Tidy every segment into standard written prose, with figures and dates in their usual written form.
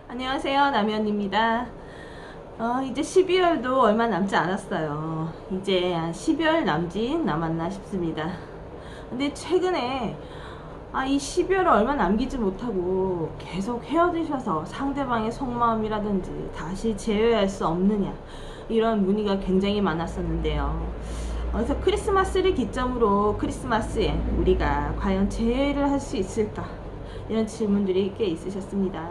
안녕하세요, 남현입니다. 이제 12월도 얼마 남지 않았어요. 이제 한 12월 남았나 싶습니다. 근데 최근에 이 12월을 얼마 남기지 못하고 계속 헤어지셔서 상대방의 속마음이라든지 다시 재회할 수 없느냐, 이런 문의가 굉장히 많았었는데요. 그래서 크리스마스를 기점으로 크리스마스에 우리가 과연 재회를 할 수 있을까, 이런 질문들이 꽤 있으셨습니다.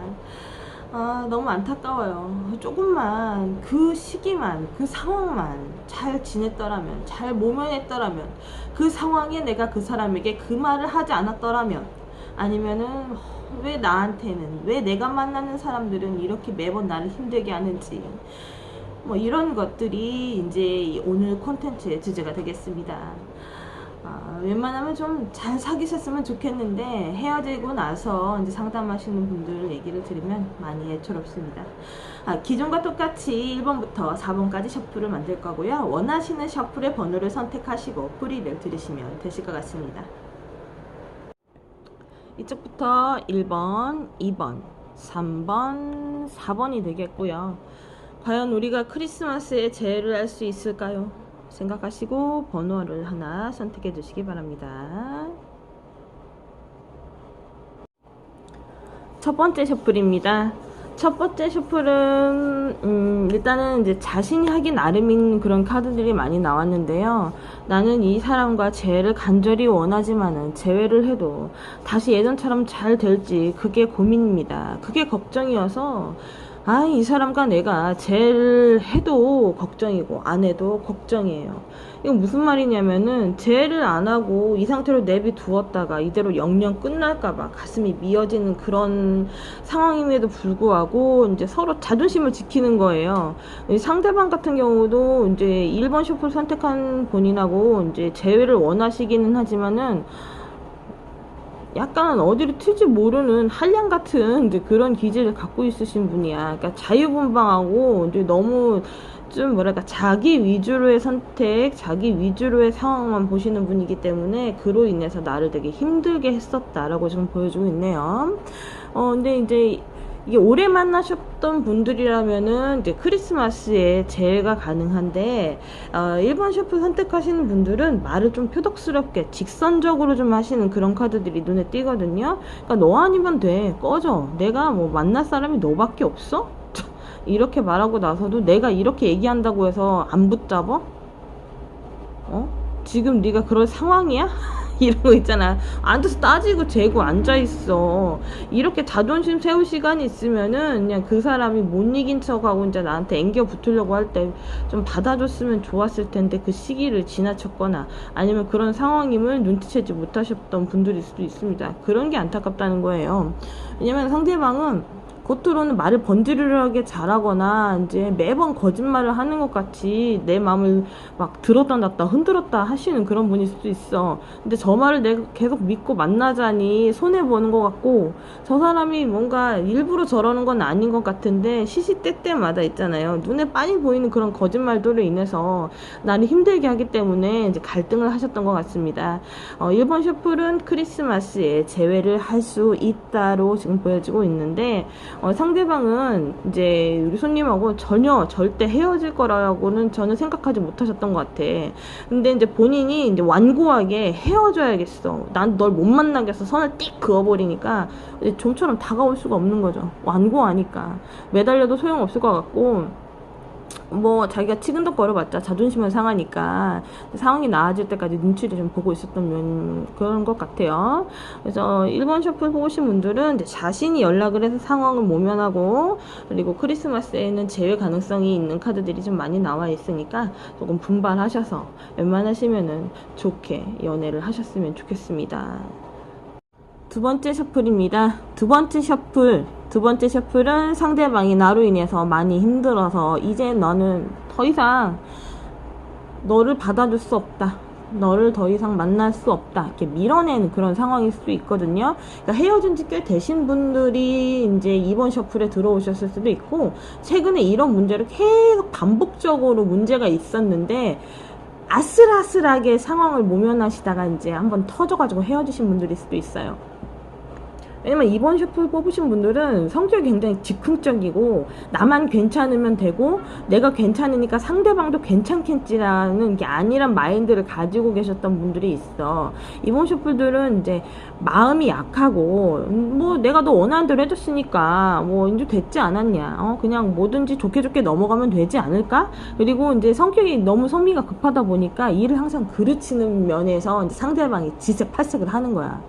너무 안타까워요. 조금만 그 시기만, 그 상황만 잘 지냈더라면, 잘 모면했더라면, 그 상황에 내가 그 사람에게 그 말을 하지 않았더라면, 아니면은 왜 나한테는, 왜 내가 만나는 사람들은 이렇게 매번 나를 힘들게 하는지, 뭐 이런 것들이 이제 오늘 콘텐츠의 주제가 되겠습니다. 웬만하면 좀 잘 사귀셨으면 좋겠는데, 헤어지고 나서 이제 상담하시는 분들 얘기를 들으면 많이 애처롭습니다. 기존과 똑같이 1번부터 4번까지 셔플을 만들 거고요. 원하시는 셔플의 번호를 선택하시고 프리를 들으시면 되실 것 같습니다. 이쪽부터 1번, 2번, 3번, 4번이 되겠고요. 과연 우리가 크리스마스에 재회를 할 수 있을까요? 생각하시고 번호를 하나 선택해 주시기 바랍니다. 첫 번째 셔플입니다. 첫 번째 셔플은 일단은 이제 자신이 하기 나름인 그런 카드들이 많이 나왔는데요. 나는 이 사람과 재회를 간절히 원하지만은 재회를 해도 다시 예전처럼 잘 될지 그게 고민입니다. 그게 걱정이어서 이 사람과 내가 재회를 해도 걱정이고 안 해도 걱정이에요. 이건 무슨 말이냐면은 재회를 안 하고 이 상태로 내비두었다가 이대로 영영 끝날까봐 가슴이 미어지는 그런 상황임에도 불구하고 이제 서로 자존심을 지키는 거예요. 상대방 같은 경우도 이제 1번 셔플 선택한 본인하고 이제 재회를 원하시기는 하지만은 약간 어디로 튈지 모르는 한량 같은 이제 그런 기질을 갖고 있으신 분이야. 그러니까 자유분방하고 이제 너무 좀 뭐랄까 자기 위주로의 선택, 자기 위주로의 상황만 보시는 분이기 때문에 그로 인해서 나를 되게 힘들게 했었다라고 지금 보여주고 있네요. 근데 이제 이게 오래 만나셨던 분들이라면은 이제 크리스마스에 재회가 가능한데 1번 셔플 선택하시는 분들은 말을 좀 표독스럽게 직선적으로 좀 하시는 그런 카드들이 눈에 띄거든요. 그러니까 너 아니면 돼, 꺼져, 내가 뭐 만날 사람이 너밖에 없어? 이렇게 말하고 나서도 내가 이렇게 얘기한다고 해서 안 붙잡아? 지금 네가 그럴 상황이야? 이런 거 있잖아. 앉아서 따지고 재고 앉아있어. 이렇게 자존심 세울 시간이 있으면은 그냥 그 사람이 못 이긴 척하고 이제 나한테 앵겨 붙으려고 할 때 좀 받아줬으면 좋았을 텐데 그 시기를 지나쳤거나 아니면 그런 상황임을 눈치채지 못하셨던 분들일 수도 있습니다. 그런 게 안타깝다는 거예요. 왜냐면 상대방은 겉으로는 말을 번지르르하게 잘하거나 이제 매번 거짓말을 하는 것 같이 내 마음을 막 들었다 놨다 흔들었다 하시는 그런 분일 수도 있어. 근데 저 말을 내가 계속 믿고 만나자니 손해보는 것 같고, 저 사람이 뭔가 일부러 저러는 건 아닌 것 같은데 시시때때마다 있잖아요, 눈에 빤히 보이는 그런 거짓말들로 인해서 나를 힘들게 하기 때문에 이제 갈등을 하셨던 것 같습니다. 1번 셔플은 크리스마스에 재회를 할 수 있다로 지금 보여지고 있는데 상대방은 이제 우리 손님하고 전혀 절대 헤어질 거라고는 저는 생각하지 못하셨던 것 같아. 근데 이제 본인이 이제 완고하게 헤어져야겠어, 난 널 못 만나겠어, 선을 띡 그어버리니까 이제 좀처럼 다가올 수가 없는 거죠. 완고하니까 매달려도 소용없을 것 같고, 뭐 자기가 치근덕거려봤자 자존심은 상하니까 상황이 나아질 때까지 눈치를 좀 보고 있었던 면 그런 것 같아요. 그래서 1번 셔플 보신 분들은 이제 자신이 연락을 해서 상황을 모면하고, 그리고 크리스마스에는 재회 가능성이 있는 카드들이 좀 많이 나와 있으니까 조금 분발하셔서 웬만하시면은 좋게 연애를 하셨으면 좋겠습니다. 두 번째 셔플입니다. 두 번째 셔플은 상대방이 나로 인해서 많이 힘들어서 이제 너는 더 이상 너를 받아줄 수 없다, 너를 더 이상 만날 수 없다, 이렇게 밀어내는 그런 상황일 수도 있거든요. 그러니까 헤어진 지 꽤 되신 분들이 이제 2번 셔플에 들어오셨을 수도 있고, 최근에 이런 문제를 계속 반복적으로 문제가 있었는데 아슬아슬하게 상황을 모면하시다가 이제 한번 터져가지고 헤어지신 분들일 수도 있어요. 왜냐면 이번 셔플 뽑으신 분들은 성격이 굉장히 즉흥적이고 나만 괜찮으면 되고 내가 괜찮으니까 상대방도 괜찮겠지라는 게 아니란 마인드를 가지고 계셨던 분들이 있어. 이번 셔플들은 이제 마음이 약하고 뭐 내가 너 원하는 대로 해줬으니까 뭐 이제 됐지 않았냐, 그냥 뭐든지 좋게 좋게 넘어가면 되지 않을까. 그리고 이제 성격이 너무 성미가 급하다 보니까 일을 항상 그르치는 면에서 이제 상대방이 지색팔색을 하는 거야.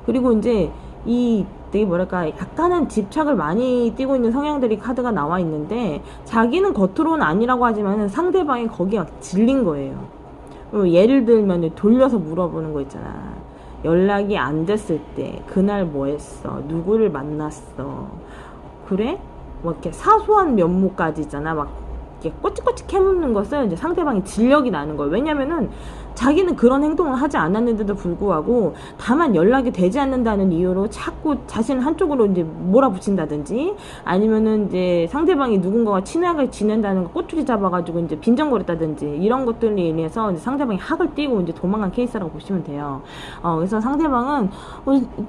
그리고 이제 되게 뭐랄까 약간은 집착을 많이 띠고 있는 성향들이 카드가 나와 있는데, 자기는 겉으로는 아니라고 하지만 상대방이 거기가 질린 거예요. 예를 들면 돌려서 물어보는 거 있잖아. 연락이 안 됐을 때 그날 뭐 했어? 누구를 만났어? 그래? 뭐 이렇게 사소한 면모까지 있잖아. 막 이렇게 꼬치꼬치 캐묻는 것을 이제 상대방이 진력이 나는 거예요. 왜냐면은 자기는 그런 행동을 하지 않았는데도 불구하고 다만 연락이 되지 않는다는 이유로 자꾸 자신을 한쪽으로 이제 몰아붙인다든지, 아니면은 이제 상대방이 누군가가 친하게 지낸다는 거 꼬투리 잡아가지고 이제 빈정거렸다든지, 이런 것들로 인해서 이제 상대방이 학을 띄고 이제 도망간 케이스라고 보시면 돼요. 그래서 상대방은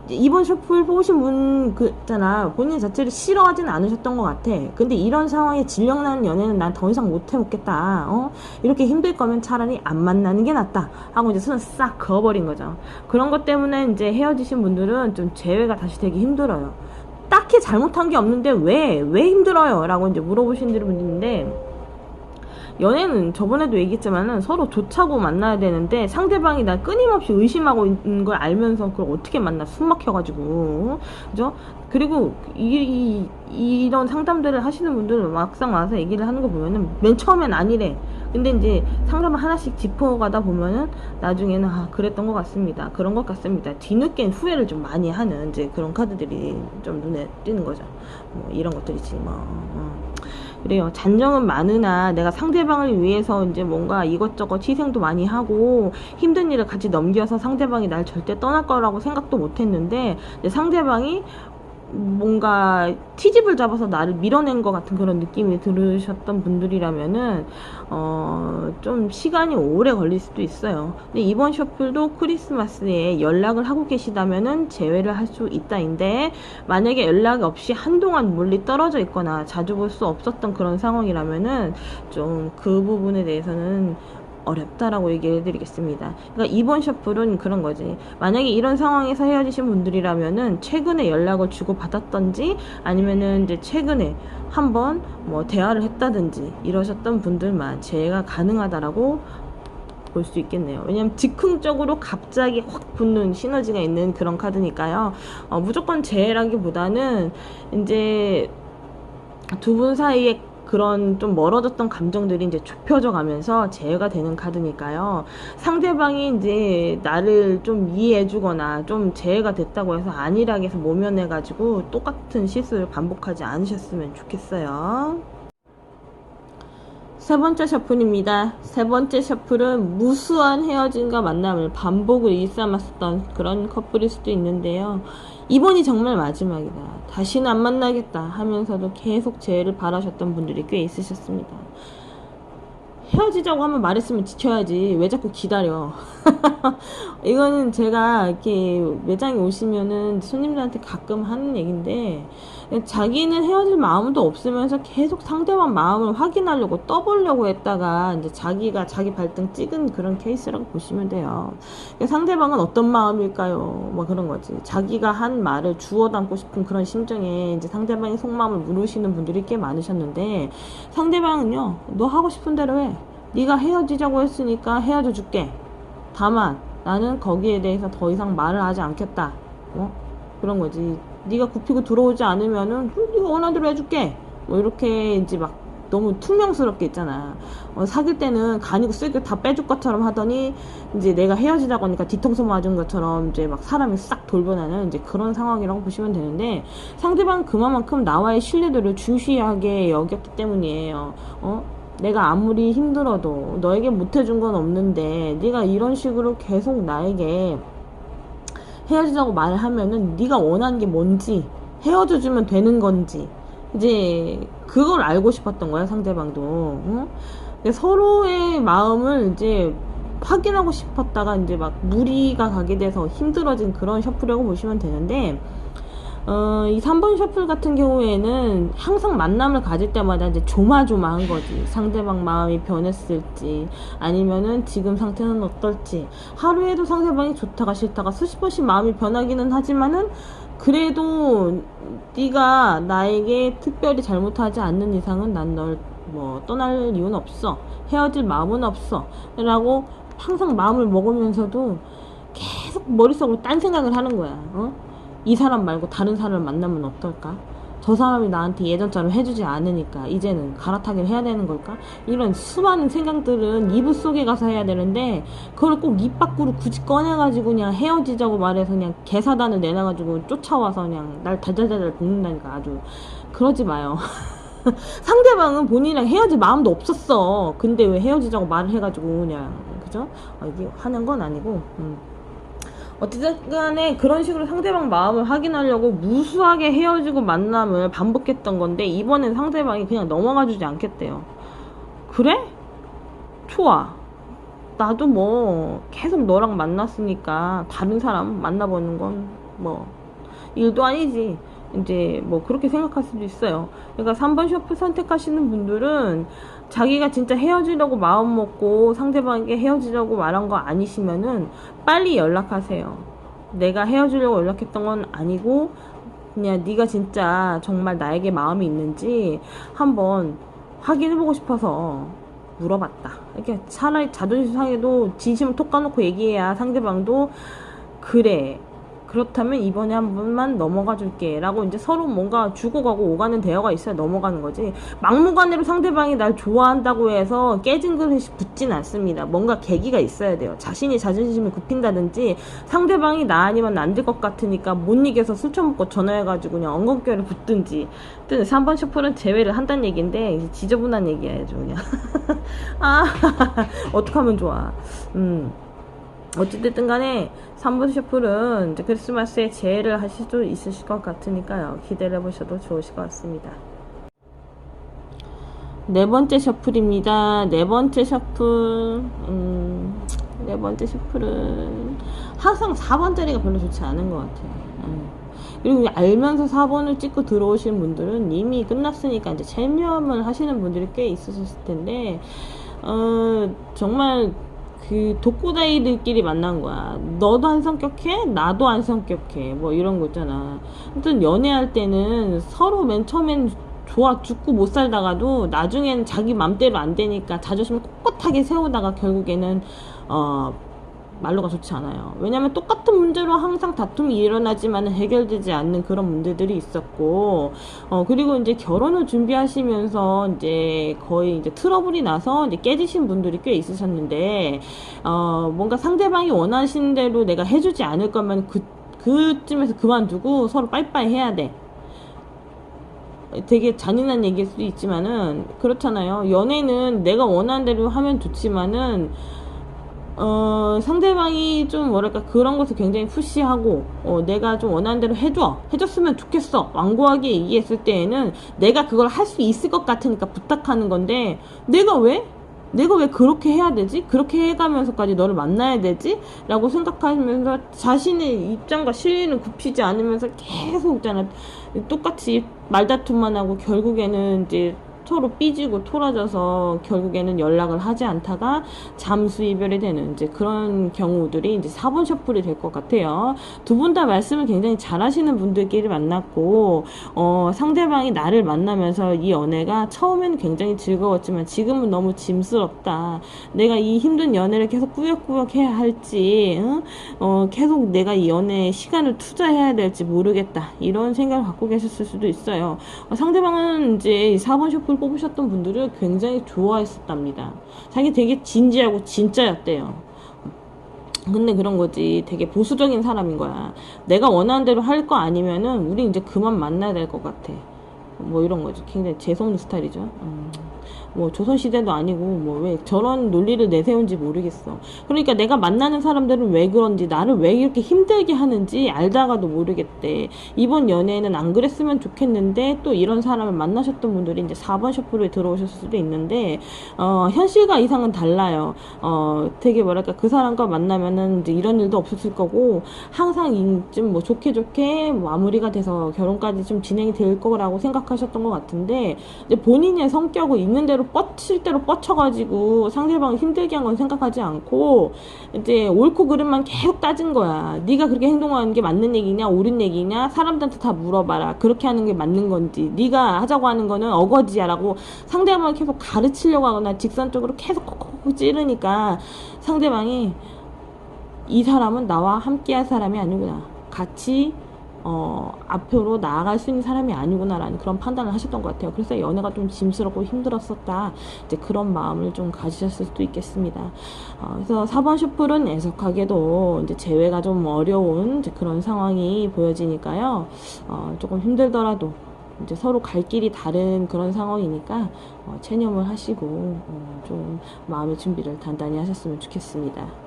이번 셔플 뽑으신 분 있잖아, 본인 자체를 싫어하진 않으셨던 것 같아. 근데 이런 상황에 질력나는 연애는 난 더 이상 못 해먹겠다. 이렇게 힘들 거면 차라리 안 만나는 게 낫다 하고 이제 손을 싹 그어버린 거죠. 그런 것 때문에 이제 헤어지신 분들은 좀 재회가 다시 되기 힘들어요. 딱히 잘못한 게 없는데 왜 힘들어요? 라고 이제 물어보신 분들이 있는데, 연애는 저번에도 얘기했지만은 서로 좋자고 만나야 되는데 상대방이 날 끊임없이 의심하고 있는 걸 알면서 그걸 어떻게 만나, 숨 막혀가지고. 그죠? 그리고 이런 상담들을 하시는 분들은 막상 와서 얘기를 하는 거 보면은 맨 처음엔 아니래. 근데 이제 상담을 하나씩 짚어가다 보면은 나중에는 그랬던 것 같습니다, 그런 것 같습니다, 뒤늦게 후회를 좀 많이 하는 이제 그런 카드들이 좀 눈에 띄는 거죠. 뭐 이런 것들이지 뭐. 그래요. 잔정은 많으나 내가 상대방을 위해서 이제 뭔가 이것저것 희생도 많이 하고 힘든 일을 같이 넘겨서 상대방이 날 절대 떠날 거라고 생각도 못 했는데, 상대방이 뭔가 티집을 잡아서 나를 밀어낸 것 같은 그런 느낌이 들으셨던 분들이라면은 좀 시간이 오래 걸릴 수도 있어요. 근데 이번 셔플도 크리스마스에 연락을 하고 계시다면은 재회를 할 수 있다인데, 만약에 연락이 없이 한동안 멀리 떨어져 있거나 자주 볼 수 없었던 그런 상황이라면은 좀 그 부분에 대해서는 어렵다라고 얘기해 드리겠습니다. 그러니까 이번 셔플은 그런 거지. 만약에 이런 상황에서 헤어지신 분들이라면은 최근에 연락을 주고 받았던지, 아니면은 이제 최근에 한번 뭐 대화를 했다든지 이러셨던 분들만 재회가 가능하다라고 볼 수 있겠네요. 왜냐면 즉흥적으로 갑자기 확 붙는 시너지가 있는 그런 카드니까요. 무조건 재회라기보다는 이제 두 분 사이에 그런 좀 멀어졌던 감정들이 이제 좁혀져 가면서 재회가 되는 카드니까요. 상대방이 이제 나를 좀 이해해주거나 좀 재회가 됐다고 해서 안일하게 해서 모면해가지고 똑같은 실수를 반복하지 않으셨으면 좋겠어요. 세 번째 셔플입니다. 세 번째 셔플은 무수한 헤어짐과 만남을 반복을 일삼았었던 그런 커플일 수도 있는데요. 이번이 정말 마지막이다, 다시는 안 만나겠다 하면서도 계속 재회를 바라셨던 분들이 꽤 있으셨습니다. 헤어지자고 한번 말했으면 지켜야지 왜 자꾸 기다려. 이거는 제가 이렇게 매장에 오시면은 손님들한테 가끔 하는 얘기인데, 자기는 헤어질 마음도 없으면서 계속 상대방 마음을 확인하려고 떠보려고 했다가 이제 자기가 자기 발등 찍은 그런 케이스라고 보시면 돼요. 상대방은 어떤 마음일까요? 뭐 그런 거지. 자기가 한 말을 주워 담고 싶은 그런 심정에 이제 상대방의 속마음을 물으시는 분들이 꽤 많으셨는데, 상대방은요, 너 하고 싶은 대로 해. 네가 헤어지자고 했으니까 헤어져 줄게. 다만 나는 거기에 대해서 더 이상 말을 하지 않겠다. 그런 거지. 네가 굽히고 들어오지 않으면은 네가 원하는 대로 해줄게. 뭐 이렇게 이제 막 너무 퉁명스럽게 있잖아. 사귈 때는 간이고 쓸고 다 빼줄 것처럼 하더니 이제 내가 헤어지자고 하니까 뒤통수 맞은 것처럼 이제 막 사람이 싹 돌변하는 이제 그런 상황이라고 보시면 되는데, 상대방은 그만큼 나와의 신뢰도를 중시하게 여겼기 때문이에요. 내가 아무리 힘들어도 너에게 못해준 건 없는데 네가 이런 식으로 계속 나에게 헤어지자고 말을 하면은 네가 원하는 게 뭔지, 헤어져주면 되는 건지 이제 그걸 알고 싶었던 거야, 상대방도. 서로의 마음을 이제 확인하고 싶었다가 이제 막 무리가 가게 돼서 힘들어진 그런 셔플이라고 보시면 되는데, 이 3번 셔플 같은 경우에는 항상 만남을 가질 때마다 이제 조마조마한 거지. 상대방 마음이 변했을지, 아니면은 지금 상태는 어떨지. 하루에도 상대방이 좋다가 싫다가 수십 번씩 마음이 변하기는 하지만은, 그래도 네가 나에게 특별히 잘못하지 않는 이상은 난 널 뭐 떠날 이유는 없어, 헤어질 마음은 없어 라고 항상 마음을 먹으면서도 계속 머릿속으로 딴 생각을 하는 거야. 이 사람 말고 다른 사람을 만나면 어떨까? 저 사람이 나한테 예전처럼 해주지 않으니까 이제는 갈아타기를 해야 되는 걸까? 이런 수많은 생각들은 이불 속에 가서 해야 되는데, 그걸 꼭 입 밖으로 굳이 꺼내가지고 그냥 헤어지자고 말해서 그냥 개사단을 내놔가지고 쫓아와서 그냥 날 달달달달 볶는다니까. 아주 그러지 마요. 상대방은 본인이랑 헤어질 마음도 없었어. 근데 왜 헤어지자고 말을 해가지고 그냥, 그죠? 이게 하는 건 아니고, 어쨌든 간에 그런 식으로 상대방 마음을 확인하려고 무수하게 헤어지고 만남을 반복했던 건데, 이번엔 상대방이 그냥 넘어가 주지 않겠대요. 그래? 좋아. 나도 뭐 계속 너랑 만났으니까 다른 사람 만나보는 건 뭐 일도 아니지. 이제 뭐 그렇게 생각할 수도 있어요. 그러니까 3번 셔플 선택하시는 분들은 자기가 진짜 헤어지려고 마음 먹고 상대방에게 헤어지려고 말한 거 아니시면은 빨리 연락하세요. 내가 헤어지려고 연락했던 건 아니고 그냥 네가 진짜 정말 나에게 마음이 있는지 한번 확인해보고 싶어서 물어봤다. 이렇게 차라리 자존심 상해도 진심을 톡 까놓고 얘기해야 상대방도 그래, 그렇다면 이번에 한 번만 넘어가 줄게 라고 이제 서로 뭔가 주고가고 오가는 대화가 있어야 넘어가는 거지. 막무가내로 상대방이 날 좋아한다고 해서 깨진 그릇이 붙진 않습니다. 뭔가 계기가 있어야 돼요. 자신이 자존심을 굽힌다든지, 상대방이 나 아니면 안 될 것 같으니까 못 이겨서 술 처먹고 전화해가지고 그냥 엉겅퀴를 붙든지. 3번 셔플은 제외를 한다는 얘기인데, 이제 지저분한 얘기야 아주 그냥. 어떡하면 좋아. 어찌됐든 간에 3번 셔플은 이제 크리스마스에 제외를 하실 수도 있으실 것 같으니까요. 기대를 해보셔도 좋으실 것 같습니다. 네 번째 셔플입니다. 네 번째 셔플, 네 번째 셔플은 항상 4번짜리가 별로 좋지 않은 것 같아요. 그리고 알면서 4번을 찍고 들어오신 분들은 이미 끝났으니까 이제 체념을 하시는 분들이 꽤 있으셨을 텐데, 정말 그 독고다이들끼리 만난 거야. 너도 한 성격해? 나도 한 성격해. 뭐 이런 거 있잖아. 아무튼 연애할 때는 서로 맨 처음엔 좋아 죽고 못 살다가도 나중에는 자기 맘대로 안 되니까 자존심을 꼿꼿하게 세우다가 결국에는 말로가 좋지 않아요. 왜냐면 똑같은 문제로 항상 다툼이 일어나지만 해결되지 않는 그런 문제들이 있었고, 그리고 이제 결혼을 준비하시면서 이제 거의 이제 트러블이 나서 이제 깨지신 분들이 꽤 있으셨는데, 뭔가 상대방이 원하시는 대로 내가 해주지 않을 거면 그쯤에서 그만두고 서로 빠이빠이 해야 돼. 되게 잔인한 얘기일 수도 있지만은 그렇잖아요. 연애는 내가 원하는 대로 하면 좋지만은 상대방이 좀 뭐랄까 그런 것을 굉장히 푸시하고 내가 좀 원하는 대로 해줬으면 좋겠어 완고하게 얘기했을 때에는 내가 그걸 할 수 있을 것 같으니까 부탁하는 건데, 내가 왜 그렇게 해야 되지? 그렇게 해가면서까지 너를 만나야 되지? 라고 생각하면서 자신의 입장과 실리는 굽히지 않으면서 계속 있잖아, 똑같이 말다툼만 하고 결국에는 이제 서로 삐지고 토라져서 결국에는 연락을 하지 않다가 잠수 이별이 되는 이제 그런 경우들이 이제 4번 셔플이 될 것 같아요. 두 분 다 말씀을 굉장히 잘하시는 분들끼리 만났고, 상대방이 나를 만나면서 이 연애가 처음에는 굉장히 즐거웠지만 지금은 너무 짐스럽다. 내가 이 힘든 연애를 계속 꾸역꾸역 해야 할지, 계속 내가 이 연애에 시간을 투자해야 될지 모르겠다. 이런 생각을 갖고 계셨을 수도 있어요. 상대방은 이제 4번 셔플 뽑으셨던 분들을 굉장히 좋아했었답니다. 자기 되게 진지하고 진짜였대요. 근데 그런 거지, 되게 보수적인 사람인 거야. 내가 원하는 대로 할 거 아니면은 우리 이제 그만 만나야 될 것 같아. 뭐 이런 거지. 굉장히 재수없는 스타일이죠. 뭐 조선시대도 아니고 뭐 왜 저런 논리를 내세운지 모르겠어. 그러니까 내가 만나는 사람들은 왜 그런지, 나를 왜 이렇게 힘들게 하는지 알다가도 모르겠대. 이번 연애에는 안 그랬으면 좋겠는데 또 이런 사람을 만나셨던 분들이 이제 4번 셔플에 들어오셨을 수도 있는데, 현실과 이상은 달라요. 되게 뭐랄까, 그 사람과 만나면은 이제 이런 일도 없었을 거고, 항상 좀 뭐 좋게 좋게 마무리가 돼서 결혼까지 좀 진행이 될 거라고 생각하셨던 것 같은데, 이제 본인의 성격을 있는 대로 뻗칠 대로 뻗쳐가지고 상대방을 힘들게 한 건 생각하지 않고, 이제 옳고 그름만 계속 따진 거야. 네가 그렇게 행동하는 게 맞는 얘기냐, 옳은 얘기냐, 사람들한테 다 물어봐라. 그렇게 하는 게 맞는 건지, 네가 하자고 하는 거는 어거지야라고 상대방을 계속 가르치려고 하거나 직선적으로 계속 콕콕콕 찌르니까 상대방이 이 사람은 나와 함께 할 사람이 아니구나, 같이 앞으로 나아갈 수 있는 사람이 아니구나라는 그런 판단을 하셨던 것 같아요. 그래서 연애가 좀 짐스럽고 힘들었었다, 이제 그런 마음을 좀 가지셨을 수도 있겠습니다. 그래서 4번 슈플은 애석하게도 이제 재회가 좀 어려운 이제 그런 상황이 보여지니까요. 조금 힘들더라도 이제 서로 갈 길이 다른 그런 상황이니까 체념을 하시고 좀 마음의 준비를 단단히 하셨으면 좋겠습니다.